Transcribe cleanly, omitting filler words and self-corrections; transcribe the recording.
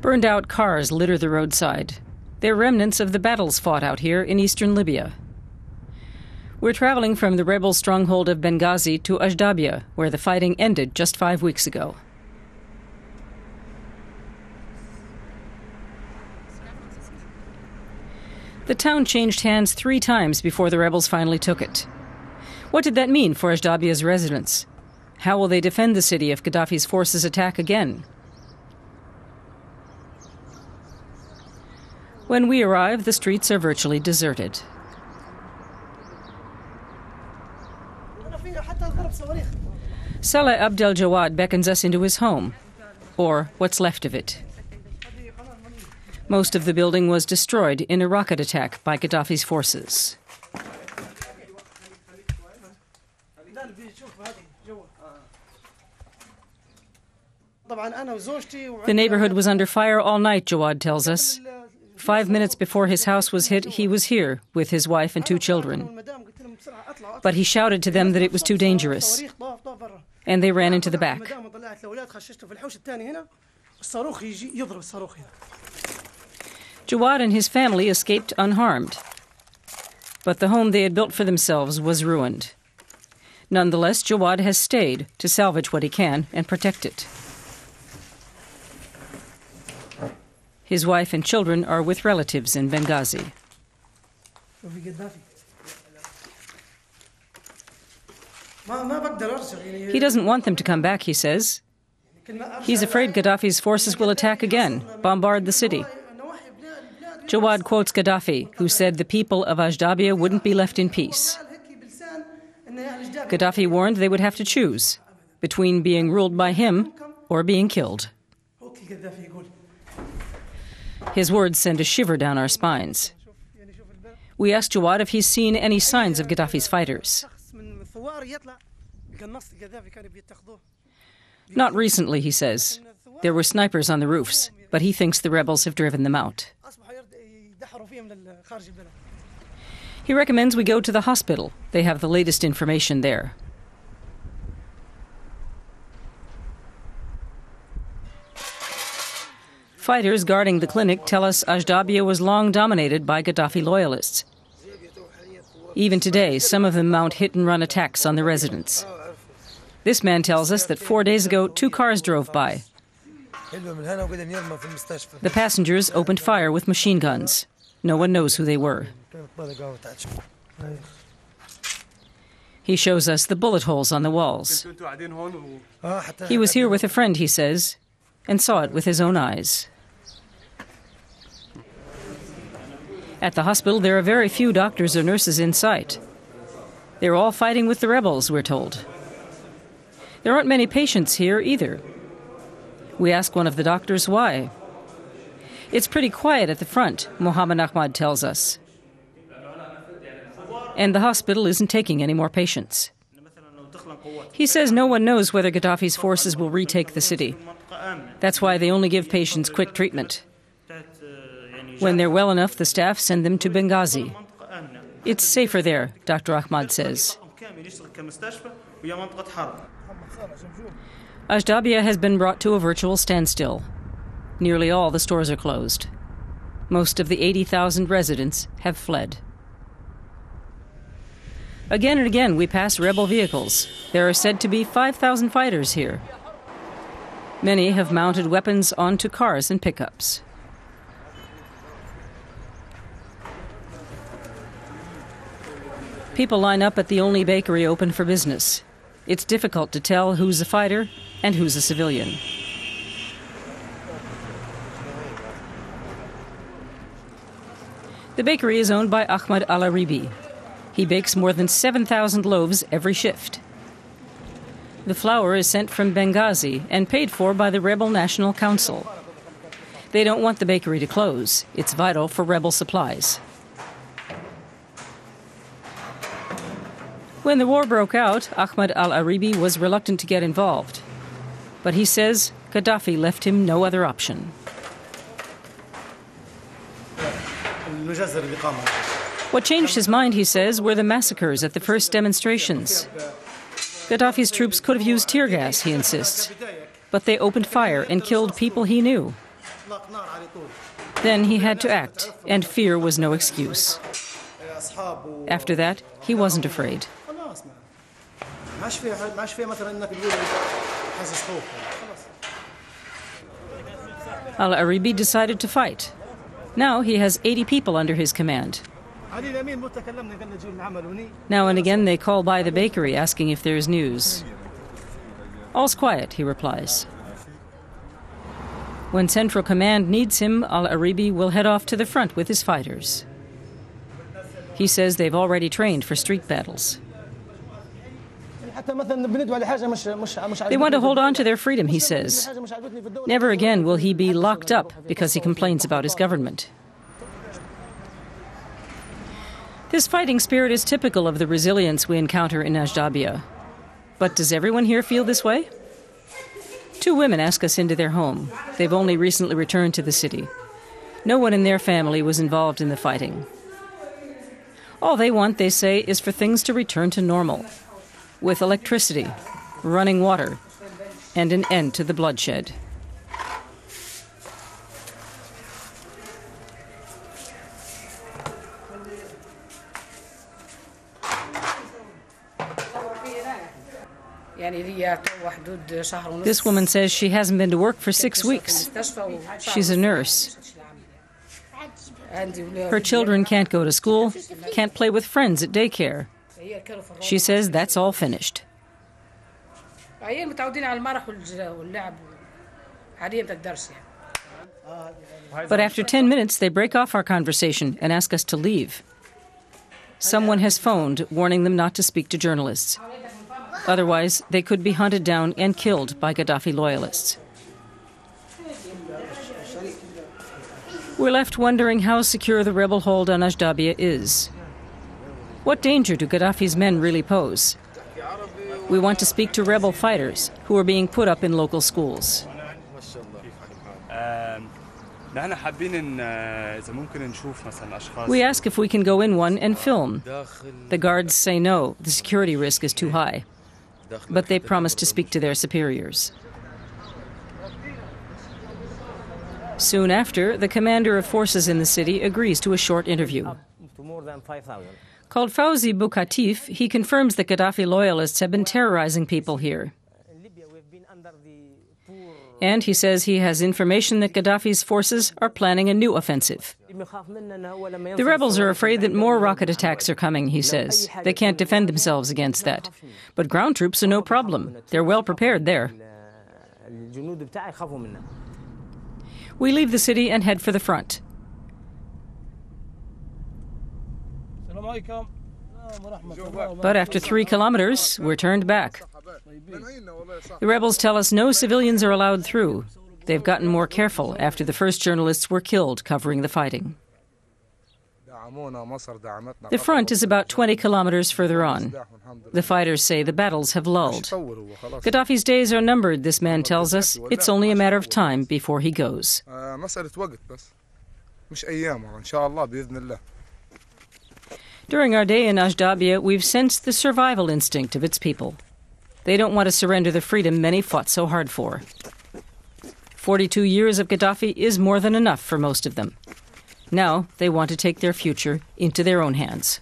Burned-out cars litter the roadside. They're remnants of the battles fought out here in eastern Libya. We're traveling from the rebel stronghold of Benghazi to Ajdabia, where the fighting ended just 5 weeks ago. The town changed hands 3 times before the rebels finally took it. What did that mean for Ajdabiya's residents? How will they defend the city if Gaddafi's forces attack again? When we arrive, the streets are virtually deserted. Salah Abdel-Jawad beckons us into his home, or what's left of it. Most of the building was destroyed in a rocket attack by Gaddafi's forces. The neighborhood was under fire all night, Jawad tells us. 5 minutes before his house was hit, he was here with his wife and 2 children. But he shouted to them that it was too dangerous, and they ran into the back. Jawad and his family escaped unharmed, but the home they had built for themselves was ruined. Nonetheless, Jawad has stayed to salvage what he can and protect it. His wife and children are with relatives in Benghazi. He doesn't want them to come back, he says. He's afraid Gaddafi's forces will attack again, bombard the city. Jawad quotes Gaddafi, who said the people of Ajdabia wouldn't be left in peace. Gaddafi warned they would have to choose between being ruled by him or being killed. His words send a shiver down our spines. We asked Jawad if he's seen any signs of Gaddafi's fighters. Not recently, he says. There were snipers on the roofs, but he thinks the rebels have driven them out. He recommends we go to the hospital. They have the latest information there. Fighters guarding the clinic tell us Ajdabia was long dominated by Gaddafi loyalists. Even today, some of them mount hit-and-run attacks on the residents. This man tells us that 4 days ago, 2 cars drove by. The passengers opened fire with machine guns. No one knows who they were. He shows us the bullet holes on the walls. He was here with a friend, he says, and saw it with his own eyes. At the hospital, there are very few doctors or nurses in sight. They're all fighting with the rebels, we're told. There aren't many patients here either. We ask one of the doctors why. It's pretty quiet at the front, Mohammed Ahmad tells us. And the hospital isn't taking any more patients. He says no one knows whether Gaddafi's forces will retake the city. That's why they only give patients quick treatment. When they're well enough, the staff send them to Benghazi. It's safer there, Dr. Ahmad says. Ajdabia has been brought to a virtual standstill. Nearly all the stores are closed. Most of the 80,000 residents have fled. Again and again, we pass rebel vehicles. There are said to be 5,000 fighters here. Many have mounted weapons onto cars and pickups. People line up at the only bakery open for business. It's difficult to tell who's a fighter and who's a civilian. The bakery is owned by Ahmed Al-Aribi. He bakes more than 7,000 loaves every shift. The flour is sent from Benghazi and paid for by the Rebel National Council. They don't want the bakery to close. It's vital for rebel supplies. When the war broke out, Ahmed Al-Aribi was reluctant to get involved. But he says Gaddafi left him no other option. What changed his mind, he says, were the massacres at the first demonstrations. Gaddafi's troops could have used tear gas, he insists, but they opened fire and killed people he knew. Then he had to act, and fear was no excuse. After that, he wasn't afraid. Al-Aribi decided to fight. Now he has 80 people under his command. Now and again they call by the bakery asking if there's news. All's quiet, he replies. When Central Command needs him, Al-Aribi will head off to the front with his fighters. He says they've already trained for street battles. They want to hold on to their freedom, he says. Never again will he be locked up because he complains about his government. This fighting spirit is typical of the resilience we encounter in Ajdabia. But does everyone here feel this way? 2 women ask us into their home. They've only recently returned to the city. No one in their family was involved in the fighting. All they want, they say, is for things to return to normal, with electricity, running water, and an end to the bloodshed. This woman says she hasn't been to work for 6 weeks. She's a nurse. Her children can't go to school, can't play with friends at daycare. She says that's all finished. But after 10 minutes, they break off our conversation and ask us to leave. Someone has phoned, warning them not to speak to journalists. Otherwise, they could be hunted down and killed by Gaddafi loyalists. We're left wondering how secure the rebel hold on Ajdabia is. What danger do Gaddafi's men really pose? We want to speak to rebel fighters who are being put up in local schools. We ask if we can go in one and film. The guards say no, the security risk is too high. But they promise to speak to their superiors. Soon after, the commander of forces in the city agrees to a short interview. Called Fawzi Boukatif, he confirms that Gaddafi loyalists have been terrorizing people here. And he says he has information that Gaddafi's forces are planning a new offensive. The rebels are afraid that more rocket attacks are coming, he says. They can't defend themselves against that. But ground troops are no problem. They're well prepared there. We leave the city and head for the front. But after 3 kilometers, we're turned back. The rebels tell us no civilians are allowed through. They've gotten more careful after the first journalists were killed covering the fighting. The front is about 20 kilometers further on. The fighters say the battles have lulled. Gaddafi's days are numbered, this man tells us. It's only a matter of time before he goes. During our day in Ajdabia, we've sensed the survival instinct of its people. They don't want to surrender the freedom many fought so hard for. 42 years of Gaddafi is more than enough for most of them. Now they want to take their future into their own hands.